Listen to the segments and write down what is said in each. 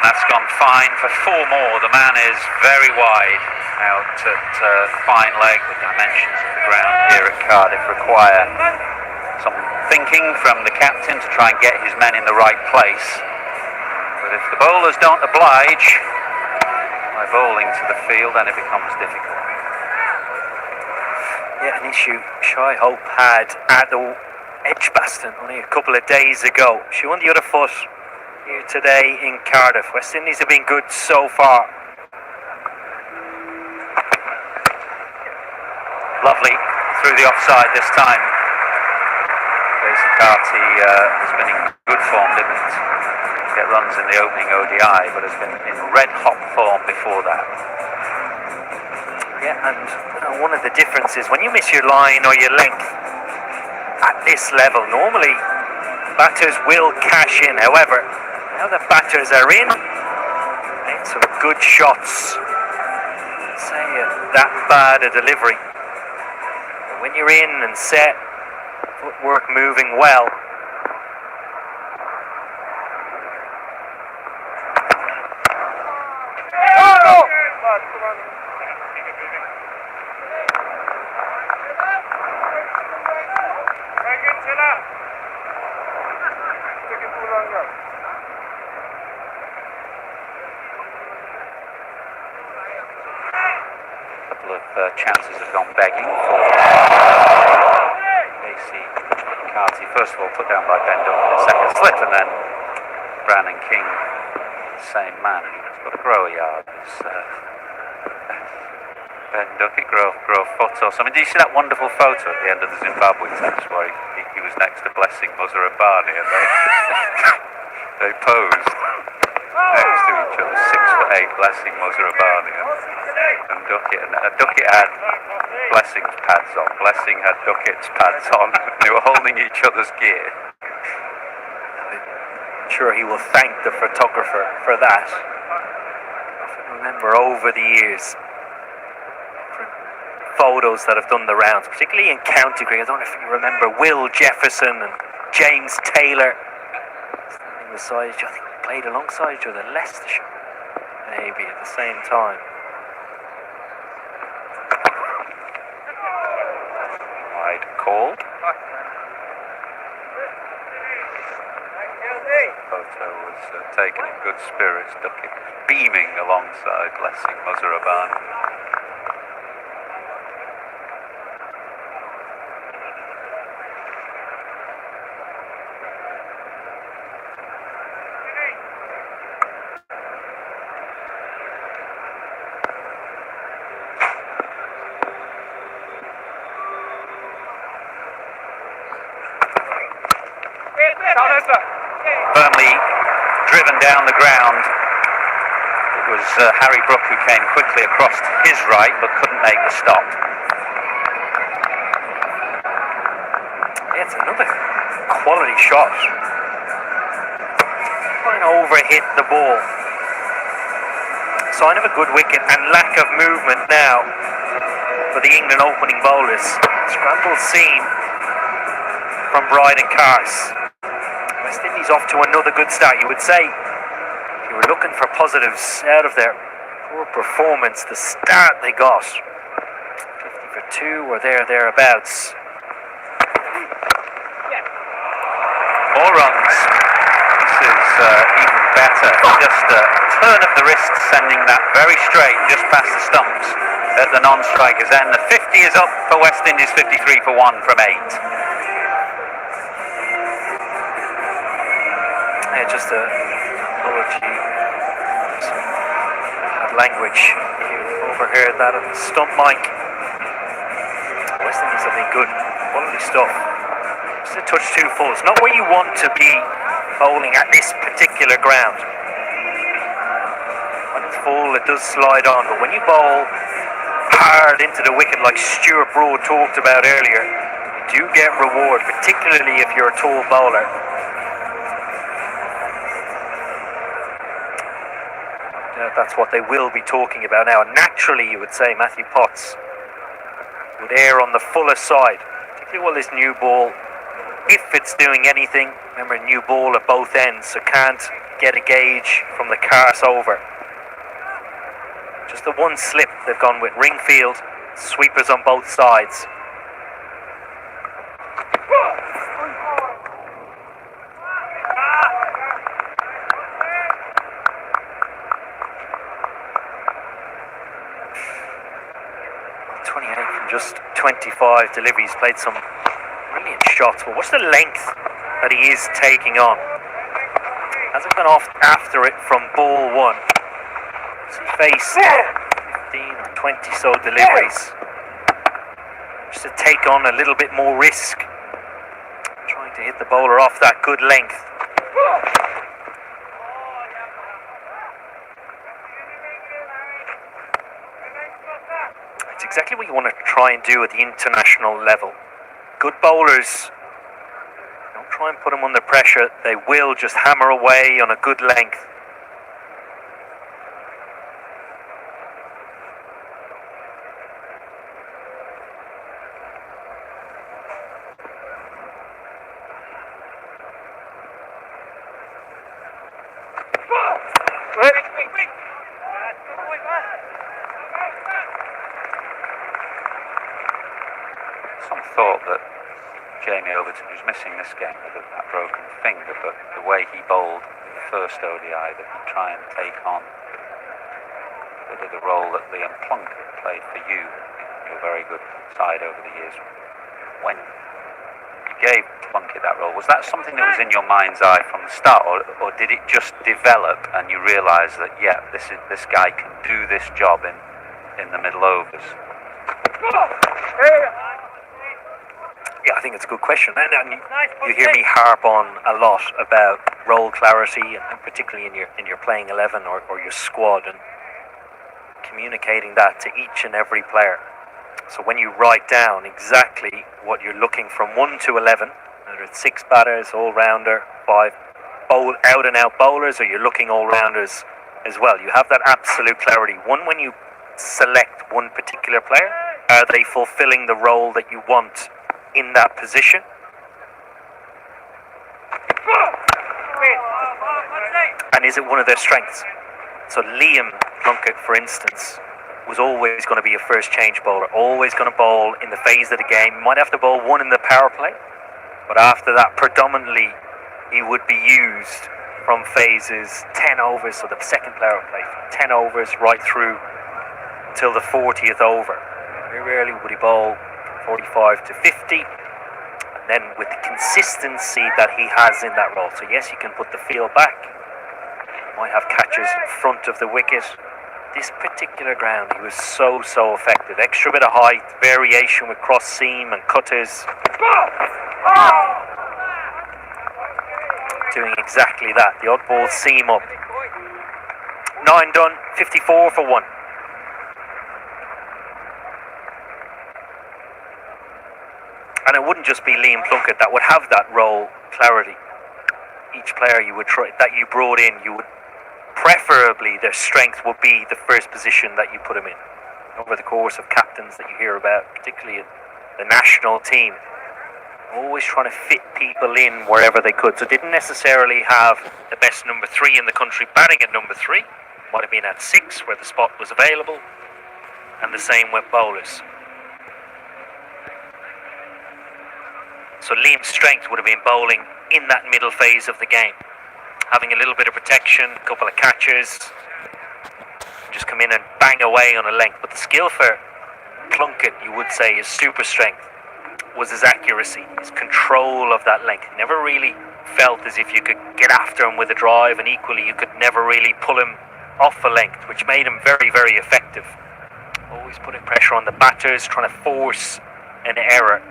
that's gone fine for 4 more. The man is very wide out at fine leg. The dimensions of the ground here at Cardiff require some thinking from the captain to try and get his men in the right place. But if the bowlers don't oblige by bowling to the field, then it becomes difficult. Yeah, an issue Shai Hope had at the Edgbaston only a couple of days ago. She won the other foot here today in Cardiff. West Indies have been good so far. Lovely through the offside this time. Stacey Carty has been in good form, didn't get runs in the opening ODI, but has been in red hot form before that. Yeah, and one of the differences, when you miss your line or your length at this level, normally batters will cash in. However, now the batters are in, made some good shots. Say that bad a delivery. But when you're in and set, footwork moving well. Chances have gone begging for Stacey Carty. First of all, put down by Ben Duckett in a second slip, and then Brown and King, the same man. He's got to grow a yard. Ben Duckett grow foot or something. Do you see that wonderful photo at the end of the Zimbabwe test where he was next to Blessing Muzarabani and they posed next to each other, 6'8", Blessing Muzarabani and Duckett, and Duckett had Blessing's pads on, Blessing had Duckett's pads on. They were holding each other's gear. I'm sure he will thank the photographer for that. I remember over the years photos that have done the rounds, particularly in county cricket. I don't know if you remember Will Jefferson and James Taylor standing beside each other. I think they played alongside each other, Leicestershire maybe at the same time. Wide called. Photo was taken in good spirits. Duckett beaming alongside Blessing Muzarabani. Firmly driven down the ground. It was Harry Brook who came quickly across to his right but couldn't make the stop. Yeah, it's another quality shot. Trying to overhit the ball. Sign of a good wicket and lack of movement now for the England opening bowlers. Scramble seen from Bryden Cars. West Indies off to another good start. You would say, if you were looking for positives out of their poor performance, the start they got, 50 for 2 or thereabouts. More runs. This is even better. Just a turn of the wrist, sending that very straight just past the stumps at the non-strikers end. The 50 is up for West Indies, 53 for 1 from 8. Just a apology. Bad language. You overheard that on the stump mic. West Indies have been good. Quality stuff. Just a touch too full. It's not where you want to be bowling at this particular ground. When it's full, it does slide on. But when you bowl hard into the wicket like Stuart Broad talked about earlier, you do get reward, particularly if you're a tall bowler. That's what they will be talking about now. And naturally, you would say Matthew Potts would err on the fuller side, particularly while this new ball, if it's doing anything, remember new ball at both ends, so can't get a gauge from the cars over. Just the one slip, they've gone with Ringfield, sweepers on both sides. Just 25 deliveries, played some brilliant shots, but what's the length that he is taking on? Hasn't gone off after it from ball one. So he faced 15 or 20 so deliveries. Just to take on a little bit more risk. Trying to hit the bowler off that good length. It's exactly what you want to try and do at the international level. Good bowlers, don't try and put them under pressure. They will just hammer away on a good length. Some thought that Jamie Overton was missing this game with that broken finger, but the way he bowled the first ODI, that he'd try and take on a bit of the role that Liam Plunkett played for you in your very good side over the years. When you gave Plunkett that role, was that something that was in your mind's eye from the start, or did it just develop and you realised that, yeah, this guy can do this job in the middle overs? Yeah, I think it's a good question, and you hear me harp on a lot about role clarity, and particularly in your playing 11 or your squad, and communicating that to each and every player. So when you write down exactly what you're looking from 1 to 11, whether it's 6 batters, all-rounder, 5 out-and-out bowlers, or you're looking all-rounders as well, you have that absolute clarity. One, when you select one particular player, are they fulfilling the role that you want in that position? And is it one of their strengths? So Liam Plunkett, for instance, was always going to be a first change bowler, always going to bowl in the phase of the game. He might have to bowl one in the power play, but after that, predominantly, he would be used from phases 10 overs, so the second power play, 10 overs right through till the 40th over. Very rarely would he bowl 45 to 50, and then with the consistency that he has in that role. So yes, you can put the field back, might have catches in front of the wicket. This particular ground, he was so effective. Extra bit of height, variation with cross seam and cutters. Doing exactly that, the odd ball seam up. 9 done, 54 for 1. And it wouldn't just be Liam Plunkett that would have that role clarity. Each player you would try, that you brought in, you would preferably, their strength would be the first position that you put them in. Over the course of captains that you hear about, particularly in the national team, always trying to fit people in wherever they could. So didn't necessarily have the best number 3 in the country batting at number 3. Might have been at 6 where the spot was available. And the same with bowlers. So Liam's strength would have been bowling in that middle phase of the game, having a little bit of protection, a couple of catches, just come in and bang away on a length. But the skill for Plunkett, you would say, his super strength was his accuracy, his control of that length. Never really felt as if you could get after him with a drive, and equally you could never really pull him off a length, which made him very effective. Always putting pressure on the batters, trying to force an error.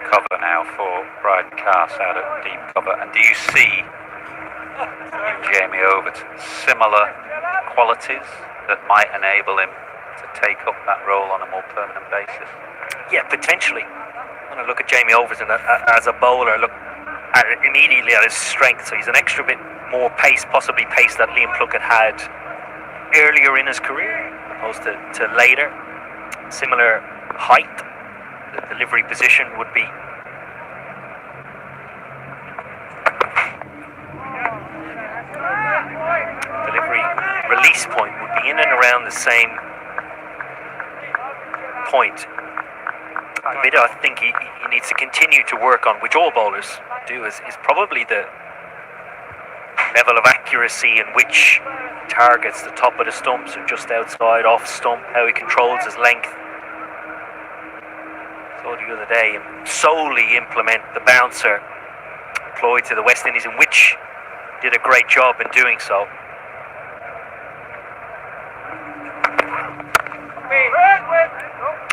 Cover now for Brydon Carse out at deep cover. And do you see in Jamie Overton similar qualities that might enable him to take up that role on a more permanent basis? Yeah, potentially. When I look at Jamie Overton as a bowler, look at immediately at his strength. So he's an extra bit more pace, possibly pace that Liam Plunkett had earlier in his career, opposed to later. Similar height. the delivery position would be. Delivery release point would be in and around the same point. The bit I think he needs to continue to work on, which all bowlers do, is probably the level of accuracy in which targets the top of the stumps or just outside, off stump, how he controls his length. So the other day, and solely implement the bouncer employed to the West Indies, in which did a great job in doing so.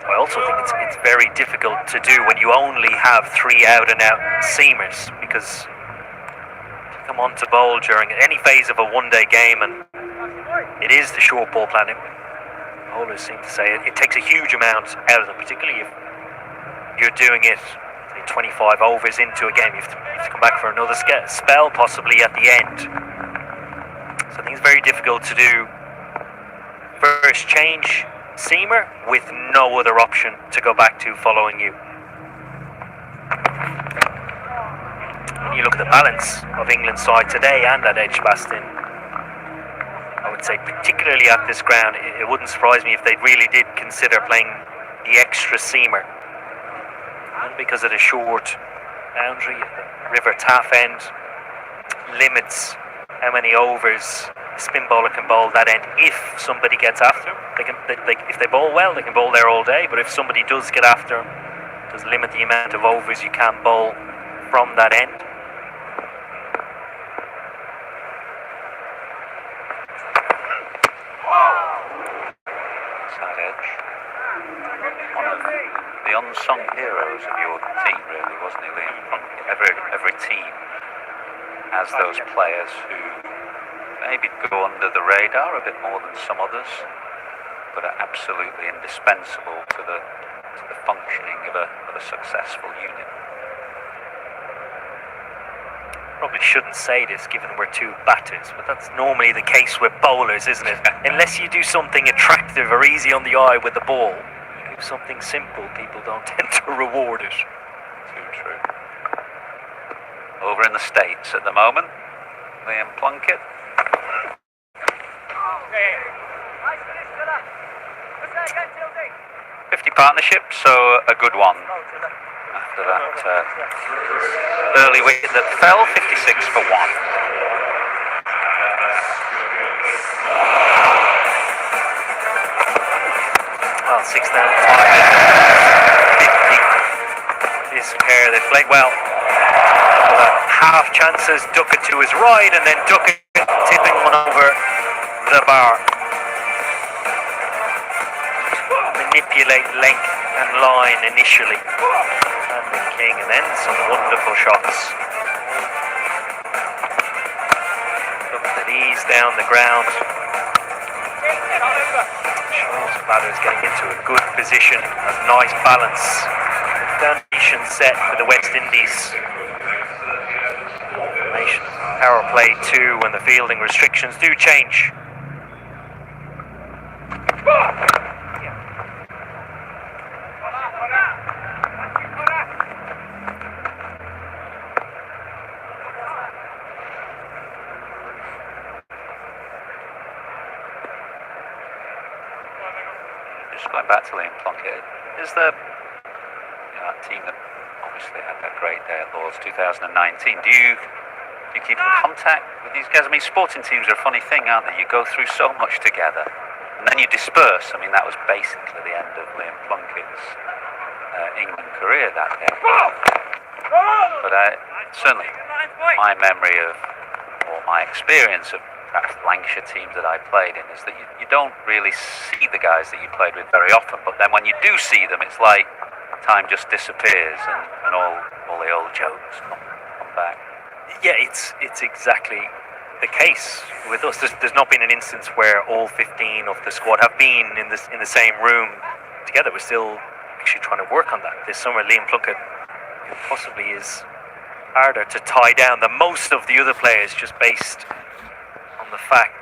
I also think it's very difficult to do when you only have 3 out-and-out seamers, because you come on to bowl during any phase of a one-day game, and it is the short ball planning. Bowlers seem to say it takes a huge amount out of them, particularly if you're doing it, say, 25 overs into a game. You have to come back for another spell, possibly at the end. So I think it's very difficult to do first change seamer with no other option to go back to following you. When you look at the balance of England's side today and at Edgbaston, I would say particularly at this ground, it wouldn't surprise me if they really did consider playing the extra seamer. And because of the short boundary, the river taff end limits how many overs a spin bowler can bowl that end. If somebody gets after them, if they bowl well, they can bowl there all day. But if somebody does get after them, it does limit the amount of overs you can bowl from that end. Side edge. One of the unsung heroes of your team, really, wasn't he, Liam Plunkett? Every team has those players who maybe go under the radar a bit more than some others, but are absolutely indispensable to the functioning of a successful unit. Probably shouldn't say this given we're 2 batters, but that's normally the case with bowlers, isn't it? Unless you do something attractive or easy on the eye with the ball, you do something simple, people don't tend to reward it. Too true. Over in the States at the moment, Liam Plunkett. 50 partnership, so a good one after that early wicket that fell. 56 for 1. Well, 6 down, 5 50 is pair. They played well. Half chances, duck it to his right, and then duck it, tipping one over the bar. Manipulate length and line initially, and then King, and then some wonderful shots. Look at ease down the ground. Shows batters getting into a good position, a nice balance. Foundation set for the West Indies. Power play 2 when the fielding restrictions do change. Just going back to Liam Plunkett, is the that team that obviously had that great day at Lord's 2019, do you keep in contact with these guys? I mean, sporting teams are a funny thing, aren't they? You go through so much together, and then you disperse. I mean, that was basically the end of Liam Plunkett's England career that day. But certainly, my memory of, or my experience of perhaps Lancashire teams that I played in, is that you don't really see the guys that you played with very often. But then when you do see them, it's like time just disappears, and all the old jokes come back. Yeah, it's exactly the case with us. There's not been an instance where all 15 of the squad have been in the same room together. We're still actually trying to work on that. This summer, Liam Plunkett possibly is harder to tie down than most of the other players, just based on the fact